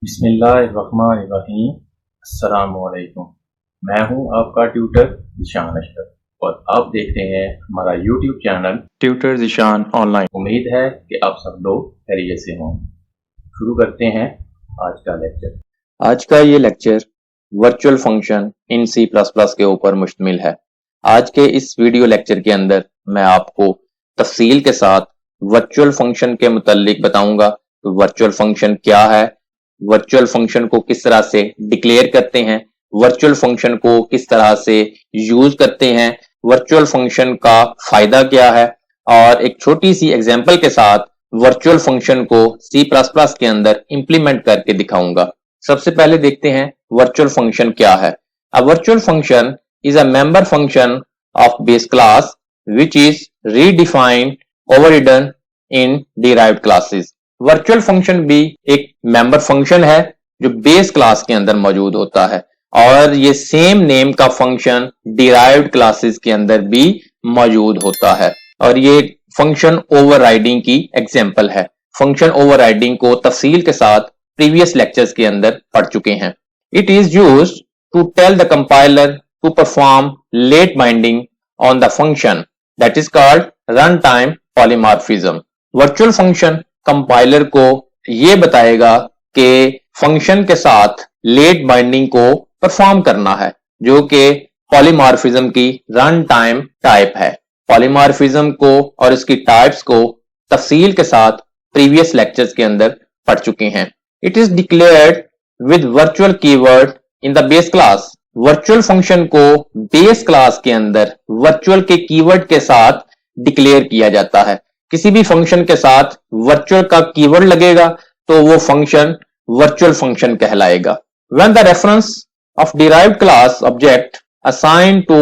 बिस्मिल्लाहिर्रहमानिर्रहीम। अस्सलामुअलैकुम। मैं हूं आपका ट्यूटर ज़ीशान अशरफ और आप देख रहे हैं हमारा YouTube channel tutor Zeeshan online. उम्मीद है कि आप सब लोग खैरियत से हों। शुरू करते हैं आज का लेक्चर। आज का ये lecture virtual function in C++ के ऊपर मुश्तमिल है। आज के इस वीडियो लेक्चर के अंदर मैं आपको तफसील के साथ वर्चुअल फंक्शन के मुतालिक बताऊंगा कि वर्चुअल फंक्शन क्या है, वर्चुअल फंक्शन को किस तरह से डिक्लेयर करते हैं, वर्चुअल फंक्शन को किस तरह से यूज करते हैं, वर्चुअल फंक्शन का फायदा क्या है, और एक छोटी सी एग्जांपल के साथ वर्चुअल फंक्शन को C++ के अंदर इंप्लीमेंट करके दिखाऊंगा। सबसे पहले देखते हैं वर्चुअल फंक्शन क्या है। A virtual function is a member function of base class which is redefined overridden in derived classes। Virtual function भी एक मेंबर फंक्शन है जो बेस क्लास के अंदर मौजूद होता है और ये सेम नेम का फंक्शन डिराइव्ड क्लासेस के अंदर भी मौजूद होता है और ये फंक्शन ओवरराइडिंग की एग्जांपल है। फंक्शन ओवरराइडिंग को तफसील के साथ प्रीवियस लेक्चर्स के अंदर पढ़ चुके हैं। It is used to tell the compiler to perform late binding on the function that is called run time polymorphism. Virtual function compiler को यह बताएगा कि फंक्शन के साथ लेट बाइंडिंग को परफॉर्म करना है जो कि पॉलीमॉर्फिज्म की रन टाइम टाइप है। पॉलीमॉर्फिज्म को और इसकी टाइप्स को तफसील के साथ प्रीवियस लेक्चर्स के अंदर पढ़ चुके हैं। It is declared with virtual keyword in the base class. Virtual function को बेस क्लास के अंदर वर्चुअल के कीवर्ड के साथ डिक्लेयर किया जाता है। किसी भी फंक्शन के साथ वर्चुअल का कीवर्ड लगेगा तो वो फंक्शन वर्चुअल फंक्शन कहलाएगा। When the reference of derived class object assigned to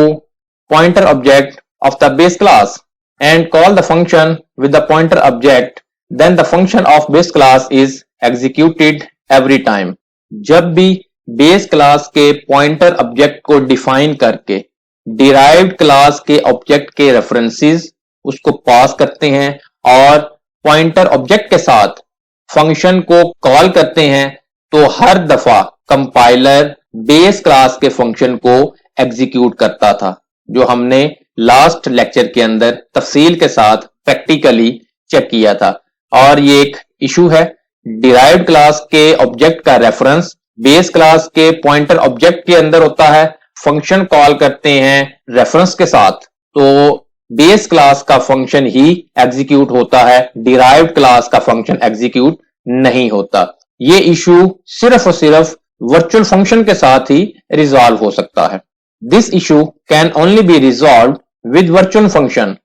pointer object of the base class and call the function with the pointer object, then the function of base class is executed every time। जब भी base class के pointer object को define करके derived class के object के references उसको पास करते हैं और पॉइंटर ऑब्जेक्ट के साथ फंक्शन को कॉल करते हैं तो हर दफा कंपाइलर बेस क्लास के फंक्शन को एग्जीक्यूट करता था, जो हमने लास्ट लेक्चर के अंदर तफसील के साथ प्रैक्टिकली चेक किया था। और ये एक इशू है, डिराइव्ड क्लास के ऑब्जेक्ट का रेफरेंस बेस क्लास के पॉइंटर ऑब्जेक्ट के अंदर होता है, फंक्शन कॉल करते हैं रेफरेंस के साथ तो बेस क्लास का फंक्शन ही एग्जीक्यूट होता है, डिराइव्ड क्लास का फंक्शन एग्जीक्यूट नहीं होता। ये इशू सिर्फ और सिर्फ वर्चुअल फंक्शन के साथ ही रिजॉल्व हो सकता है। This issue can only be resolved with virtual function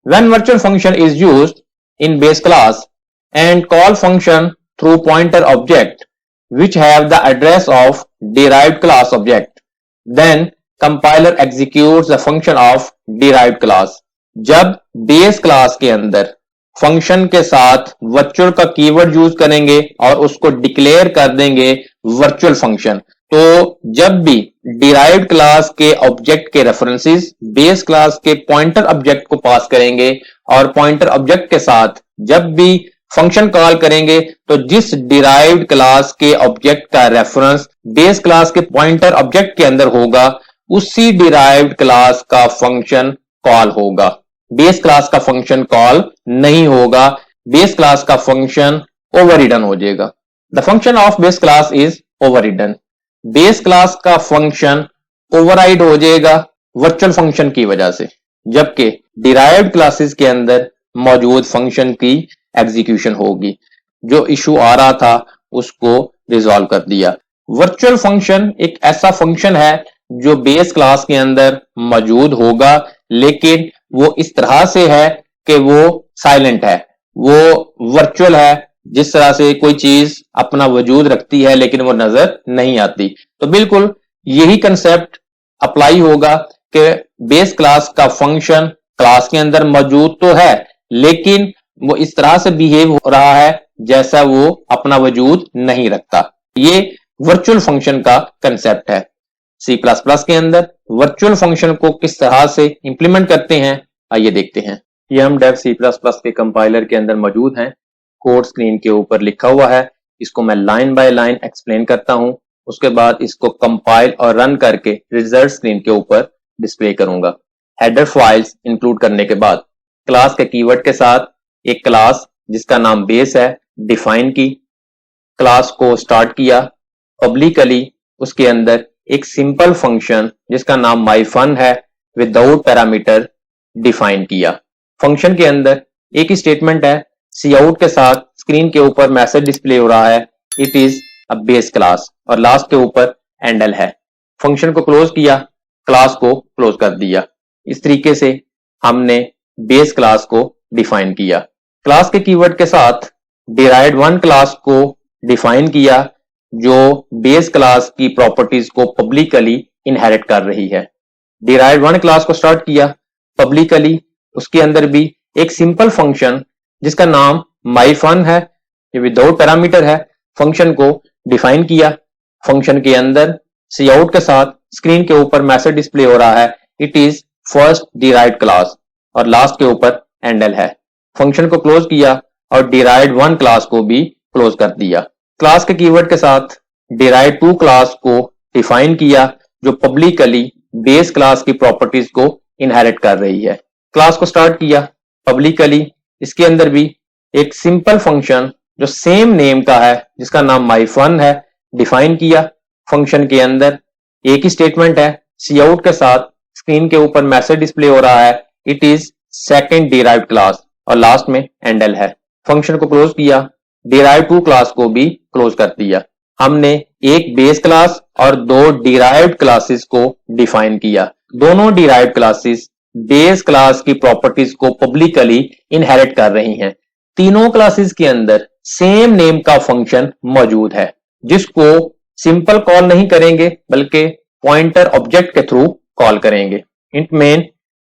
when virtual function is used in base class and call function through pointer object which have the address of derived class object, then compiler executes the function of derived class। जब base class के अंदर function के साथ virtual का keyword use करेंगे और उसको declare कर देंगे वर्चुअल फंक्शन, तो जब भी डिराइव्ड क्लास के ऑब्जेक्ट के रेफरेंसेस बेस क्लास के पॉइंटर ऑब्जेक्ट को पास करेंगे और पॉइंटर ऑब्जेक्ट के साथ जब भी फंक्शन कॉल करेंगे तो जिस डिराइव्ड क्लास के ऑब्जेक्ट का रेफरेंस बेस क्लास के पॉइंटर ऑब्जेक्ट के अंदर होगा उसी डिराइव्ड क्लास का फंक्शन कॉल होगा। बेस क्लास का फंक्शन कॉल नहीं होगा, बेस क्लास का फंक्शन ओवररिडन हो जाएगा। The function of base class is overridden. Base class का फंक्शन ओवरराइड हो जाएगा वर्चुअल फंक्शन की वजह से, जबकि डिराइव्ड क्लासेस के अंदर मौजूद फंक्शन की एग्जीक्यूशन होगी। जो इशू आ रहा था उसको रिजॉल्व कर दिया। वर्चुअल फंक्शन एक ऐसा फंक्शन है जो बेस क्लास के अंदर मौजूद होगा, लेकिन वो इस तरह से है कि वो साइलेंट है, वो वर्चुअल है, जिस तरह से कोई चीज अपना वजूद रखती है लेकिन वो नजर नहीं आती। तो बिल्कुल यही कंसेप्ट अप्लाई होगा कि बेस क्लास का फंक्शन क्लास के अंदर मौजूद तो है लेकिन वो इस तरह से बिहेव हो रहा है जैसा वो अपना वजूद नहीं रखता। ये वर्चुअल फंक्शन का कंसेप्ट है। C++ के अंदर वर्चुअल फंक्शन को किस तरह से इंप्लीमेंट करते हैं आइए देखते हैं। ये हम डेव C++ के कंपाइलर के अंदर मौजूद हैं। कोड स्क्रीन के ऊपर लिखा हुआ है। इसको मैं लाइन बाय लाइन एक्सप्लेन करता हूं, उसके बाद इसको कंपाइल और रन करके रिजल्ट स्क्रीन के ऊपर डिस्प्ले करूंगा। हेडर फाइल्स इंक्लूड करने के बाद क्लास के कीवर्ड के साथ एक क्लास जिसका नाम बेस है डिफाइन की, क्लास को स्टार्ट किया पब्लिकली, उसके अंदर एक सिंपल फंक्शन जिसका नाम माई फन है विदाउट पैरामीटर डिफाइन किया। फंक्शन के अंदर एक ही स्टेटमेंट है, सी आउट के साथ स्क्रीन के ऊपर मैसेज डिस्प्ले हो रहा है it is a base class, और लास्ट के ऊपर एंडल है। फंक्शन को क्लोज किया, क्लास को क्लोज कर दिया। इस तरीके से हमने बेस क्लास को डिफाइन किया। क्लास के कीवर्ड के साथ डिराइव्ड वन क्लास को डिफाइन किया जो बेस क्लास की प्रॉपर्टीज को पब्लिकली इनहेरिट कर रही है। डिराइव्ड वन क्लास को स्टार्ट किया पब्लिकली, उसके अंदर भी एक सिंपल फंक्शन जिसका नाम माई फन है, ये विदाउट पैरामीटर है, फंक्शन को डिफाइन किया। फंक्शन के अंदर सी आउट के साथ स्क्रीन के ऊपर मैसेज डिस्प्ले हो रहा है it is first derived class, और लास्ट के ऊपर एंडल है। फंक्शन को क्लोज किया और डिराइव्ड वन क्लास को भी क्लोज कर दिया। क्लास के कीवर्ड के साथ डिराइव्ड टू क्लास को डिफाइन किया जो पब्लिकली बेस क्लास की प्रॉपर्टीज को इनहेरिट कर रही है। क्लास को स्टार्ट किया पब्लिकली, इसके अंदर भी एक सिंपल फंक्शन जो सेम नेम का है जिसका नाम माई फन है डिफाइन किया। फंक्शन के अंदर एक ही स्टेटमेंट है, सी आउट के साथ स्क्रीन के ऊपर मैसेज डिस्प्ले हो रहा है it is second derived class, और लास्ट में एंडल है। फंक्शन को क्लोज किया, डिराइव्ड टू क्लास को भी क्लोज कर दिया। हमने एक बेस क्लास और दो डिराइव्ड क्लासेस को डिफाइन किया। दोनों डिराइव्ड क्लासेस बेस क्लास की प्रॉपर्टीज को पब्लिकली इनहेरिट कर रही हैं। तीनों क्लासेस के अंदर सेम नेम का फंक्शन मौजूद है जिसको सिंपल कॉल नहीं करेंगे बल्कि पॉइंटर ऑब्जेक्ट के थ्रू कॉल करेंगे। इंट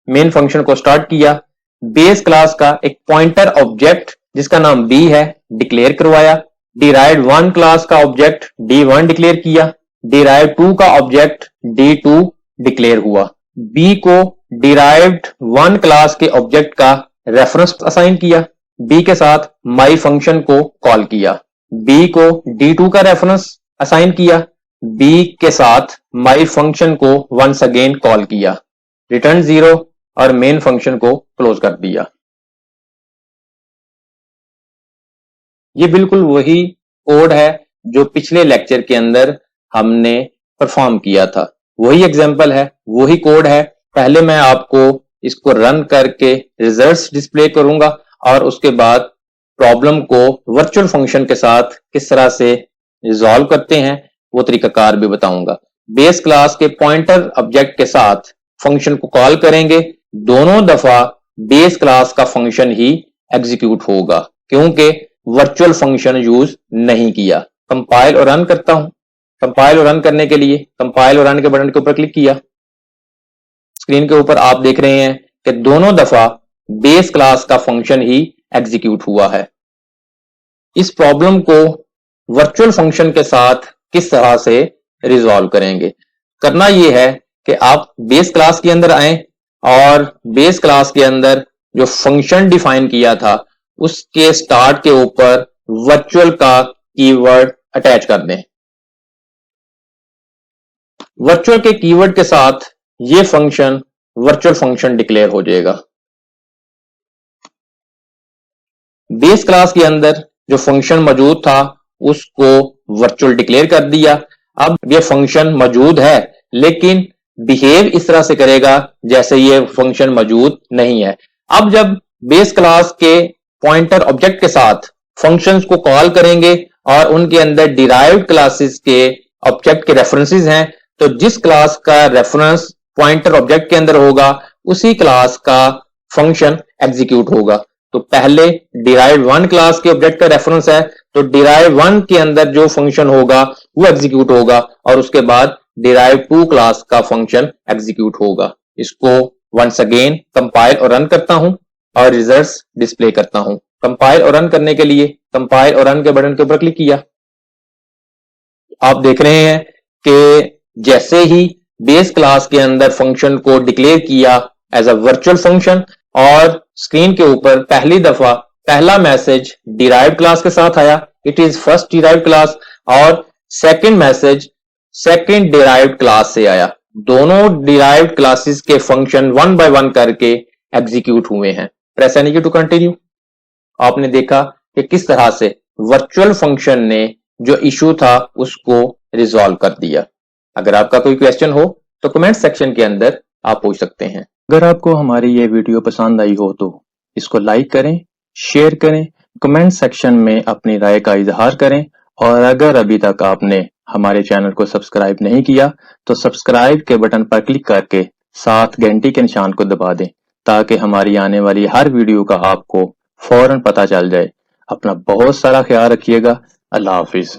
मेन फंक्शन को स्टार्ट किया, बेस क्लास का एक पॉइंटर ऑब्जेक्ट जिसका नाम बी है डिक्लेयर करवाया। डिराइव्ड वन क्लास का ऑब्जेक्ट D1 डिक्लेयर किया, डिराइव्ड टू का ऑब्जेक्ट D2 डिक्लेयर हुआ। बी को डिराइव्ड वन क्लास के ऑब्जेक्ट का रेफरेंस असाइन किया, बी के साथ माई फंक्शन को कॉल किया। बी को D2 का रेफरेंस असाइन किया, बी के साथ माई फंक्शन को वंस अगेन कॉल किया, रिटर्न 0 और मेन फंक्शन को क्लोज कर दिया। ये बिल्कुल वही कोड है जो पिछले लेक्चर के अंदर हमने परफॉर्म किया था, वही एग्जांपल है, वही कोड है। पहले मैं आपको इसको रन करके रिजल्ट्स डिस्प्ले करूंगा और उसके बाद प्रॉब्लम को वर्चुअल फंक्शन के साथ किस तरह से रिजॉल्व करते हैं वो तरीकाकार भी बताऊंगा। बेस क्लास के पॉइंटर ऑब्जेक्ट के साथ फंक्शन को कॉल करेंगे, दोनों दफा बेस क्लास का फंक्शन ही एग्जीक्यूट होगा क्योंकि वर्चुअल फंक्शन यूज नहीं किया। कंपाइल और रन करता हूं। कंपाइल और रन करने के लिए कंपाइल और रन के बटन के ऊपर क्लिक किया। स्क्रीन के ऊपर आप देख रहे हैं कि दोनों दफा बेस क्लास का फंक्शन ही एग्जीक्यूट हुआ है। इस प्रॉब्लम को वर्चुअल फंक्शन के साथ किस तरह से रिजॉल्व करेंगे? करना यह है कि आप बेस क्लास के अंदर आए और बेस क्लास के अंदर जो फंक्शन डिफाइन किया था उसके स्टार्ट के ऊपर वर्चुअल का कीवर्ड अटैच कर दें। वर्चुअल के कीवर्ड के साथ ये फंक्शन वर्चुअल फंक्शन डिक्लेयर हो जाएगा। बेस क्लास के अंदर जो फंक्शन मौजूद था उसको वर्चुअल डिक्लेयर कर दिया। अब ये फंक्शन मौजूद है लेकिन बिहेव इस तरह से करेगा जैसे ये फंक्शन मौजूद नहीं है। अब जब बेस क्लास के पॉइंटर ऑब्जेक्ट के साथ फंक्शंस को कॉल करेंगे और उनके अंदर डिराइव्ड क्लासेस के ऑब्जेक्ट के रेफरेंसेस हैं, तो जिस क्लास का रेफरेंस पॉइंटर ऑब्जेक्ट के अंदर होगा उसी क्लास का फंक्शन एग्जीक्यूट होगा। तो पहले डिराइव्ड वन क्लास के ऑब्जेक्ट का रेफरेंस है तो डिराइव्ड वन के अंदर जो फंक्शन होगा वो एग्जीक्यूट होगा और उसके बाद डिराइव्ड टू क्लास का फंक्शन एग्जीक्यूट होगा। इसको वंस अगेन कंपाइल और रन करता हूं और रिजल्ट्स डिस्प्ले करता हूं। कंपाइल और रन करने के लिए कंपाइल और रन के बटन के ऊपर क्लिक किया। आप देख रहे हैं कि जैसे ही बेस क्लास के अंदर फंक्शन को डिक्लेयर किया एज अ वर्चुअल फंक्शन और स्क्रीन के ऊपर पहली दफा पहला मैसेज डिराइव्ड क्लास के साथ आया it is first derived class, और second message second derived class से आया। दोनों डिराइव्ड क्लासेस के फंक्शन वन बाय वन करके एग्जीक्यूट हुए हैं। Press any key to continue. आपने देखा कि किस तरह से वर्चुअल फंक्शन ने जो इशू था उसको रिजॉल्व कर दिया। अगर आपका कोई क्वेश्चन हो तो कमेंट सेक्शन के अंदर आप पूछ सकते हैं। अगर आपको हमारी ये वीडियो पसंद आई हो तो इसको लाइक करें, शेयर करें, कमेंट सेक्शन में अपनी राय का इजहार करें, और अगर अभी तक आपने हमारे चैनल को सब्सक्राइब नहीं किया तो सब्सक्राइब के बटन पर क्लिक करके साथ घंटी के निशान को दबा दें, ताकि हमारी आने वाली हर वीडियो का आपको फौरन पता चल जाए। अपना बहुत सारा ख्याल रखिएगा। अल्लाह हाफिज।